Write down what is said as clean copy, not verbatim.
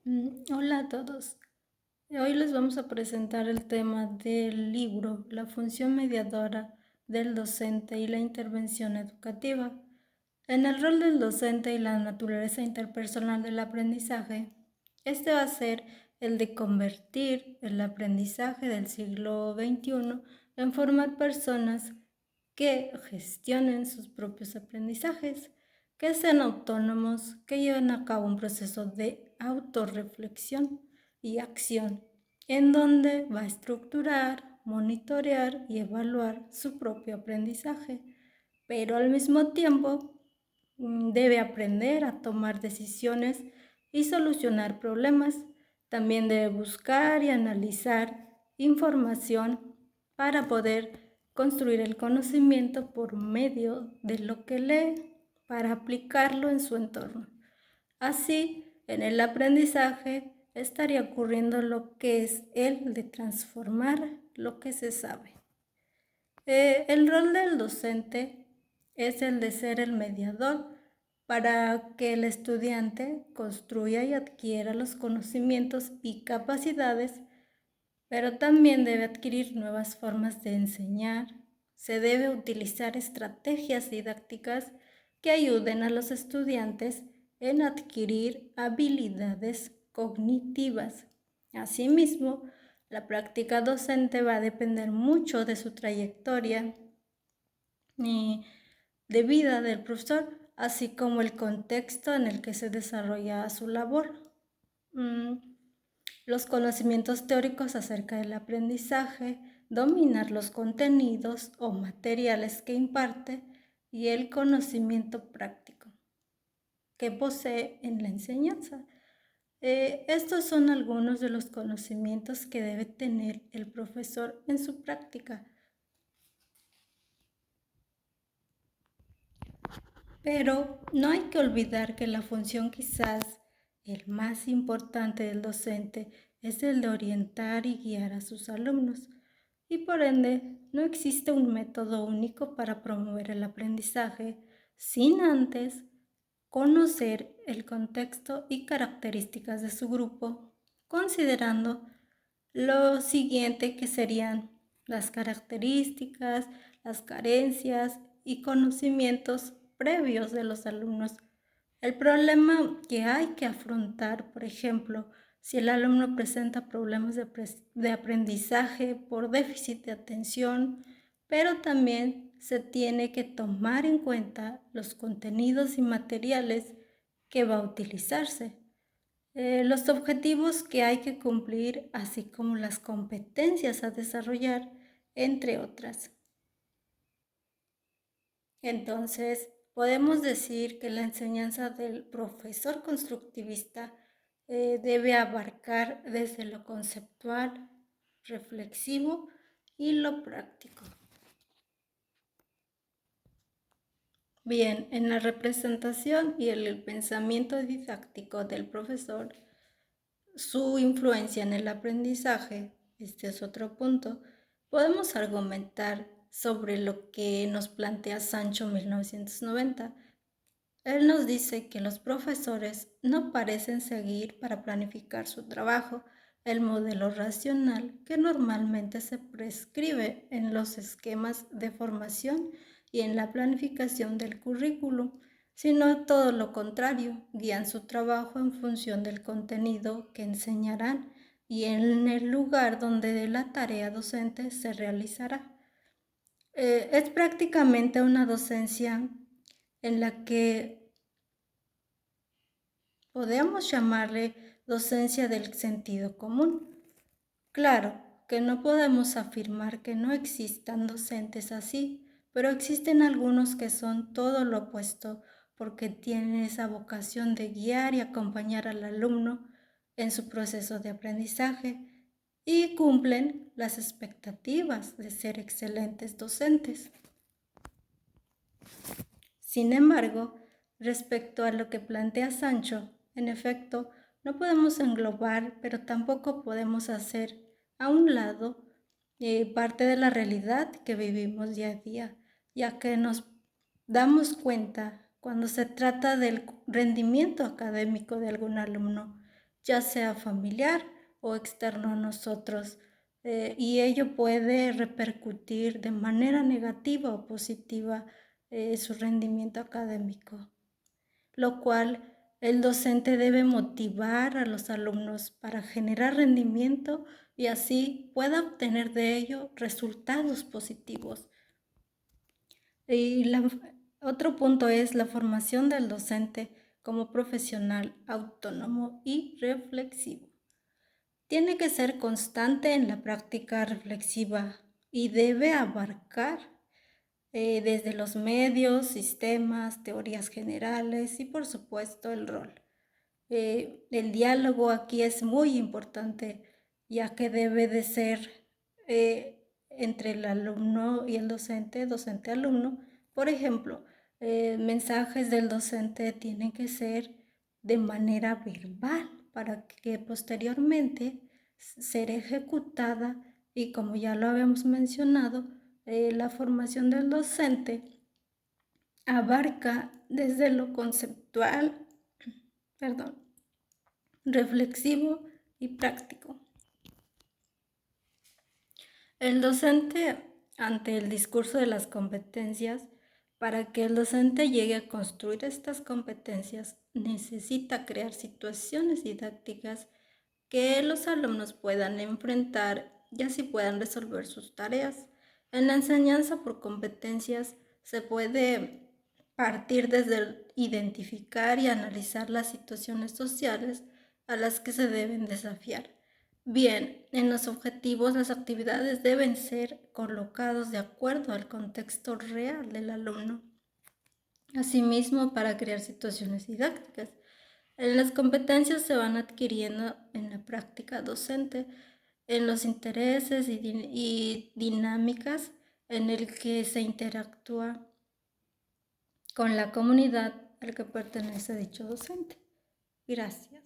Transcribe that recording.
Hola a todos. Hoy les vamos a presentar el tema del libro La función mediadora del docente y la intervención educativa. En el rol del docente y la naturaleza interpersonal del aprendizaje, este va a ser el de convertir el aprendizaje del siglo XXI en formar personas que gestionen sus propios aprendizajes, que sean autónomos, que lleven a cabo un proceso de autorreflexión y acción, en donde va a estructurar, monitorear y evaluar su propio aprendizaje, pero al mismo tiempo debe aprender a tomar decisiones y solucionar problemas. También debe buscar y analizar información para poder construir el conocimiento por medio de lo que lee para aplicarlo en su entorno. Así, en el aprendizaje estaría ocurriendo lo que es el de transformar lo que se sabe. El rol del docente es el de ser el mediador para que el estudiante construya y adquiera los conocimientos y capacidades, pero también debe adquirir nuevas formas de enseñar. Se debe utilizar estrategias didácticas que ayuden a los estudiantes en adquirir habilidades cognitivas. Asimismo, la práctica docente va a depender mucho de su trayectoria de vida del profesor, así como el contexto en el que se desarrolla su labor. Los conocimientos teóricos acerca del aprendizaje, dominar los contenidos o materiales que imparte y el conocimiento práctico que posee en la enseñanza. Estos son algunos de los conocimientos que debe tener el profesor en su práctica. Pero no hay que olvidar que la función quizás el más importante del docente es el de orientar y guiar a sus alumnos, y por ende no existe un método único para promover el aprendizaje sin antes conocer el contexto y características de su grupo, considerando lo siguiente que serían las características, las carencias y conocimientos previos de los alumnos. El problema que hay que afrontar, por ejemplo, si el alumno presenta problemas de aprendizaje por déficit de atención, pero también se tiene que tomar en cuenta los contenidos y materiales que va a utilizarse, los objetivos que hay que cumplir, así como las competencias a desarrollar, entre otras. Entonces, podemos decir que la enseñanza del profesor constructivista debe abarcar desde lo conceptual, reflexivo y lo práctico. Bien, en la representación y el pensamiento didáctico del profesor, su influencia en el aprendizaje, este es otro punto, podemos argumentar sobre lo que nos plantea Sancho 1990. Él nos dice que los profesores no parecen seguir para planificar su trabajo el modelo racional que normalmente se prescribe en los esquemas de formación y en la planificación del currículum, sino todo lo contrario, guían su trabajo en función del contenido que enseñarán y en el lugar donde la tarea docente se realizará. Es prácticamente una docencia en la que podemos llamarle docencia del sentido común. Claro que no podemos afirmar que no existan docentes así, pero existen algunos que son todo lo opuesto porque tienen esa vocación de guiar y acompañar al alumno en su proceso de aprendizaje y cumplen las expectativas de ser excelentes docentes. Sin embargo, respecto a lo que plantea Sancho, en efecto, no podemos englobar, pero tampoco podemos hacer a un lado parte de la realidad que vivimos día a día, ya que nos damos cuenta cuando se trata del rendimiento académico de algún alumno, ya sea familiar o externo a nosotros, y ello puede repercutir de manera negativa o positiva su rendimiento académico, lo cual el docente debe motivar a los alumnos para generar rendimiento y así pueda obtener de ello resultados positivos. Y otro punto es la formación del docente como profesional autónomo y reflexivo. Tiene que ser constante en la práctica reflexiva y debe abarcar desde los medios, sistemas, teorías generales y por supuesto el rol. El diálogo aquí es muy importante, ya que debe de ser entre el alumno y el docente, docente-alumno. Por ejemplo, mensajes del docente tienen que ser de manera verbal para que posteriormente será ejecutada, y como ya lo habíamos mencionado, la formación del docente abarca desde lo conceptual, perdón, reflexivo y práctico. El docente, ante el discurso de las competencias, para que el docente llegue a construir estas competencias, necesita crear situaciones didácticas que los alumnos puedan enfrentar y así puedan resolver sus tareas. En la enseñanza por competencias se puede partir desde el identificar y analizar las situaciones sociales a las que se deben desafiar. Bien, en los objetivos las actividades deben ser colocados de acuerdo al contexto real del alumno. Asimismo, para crear situaciones didácticas, las competencias se van adquiriendo en la práctica docente, en los intereses y dinámicas en el que se interactúa con la comunidad al que pertenece dicho docente. Gracias.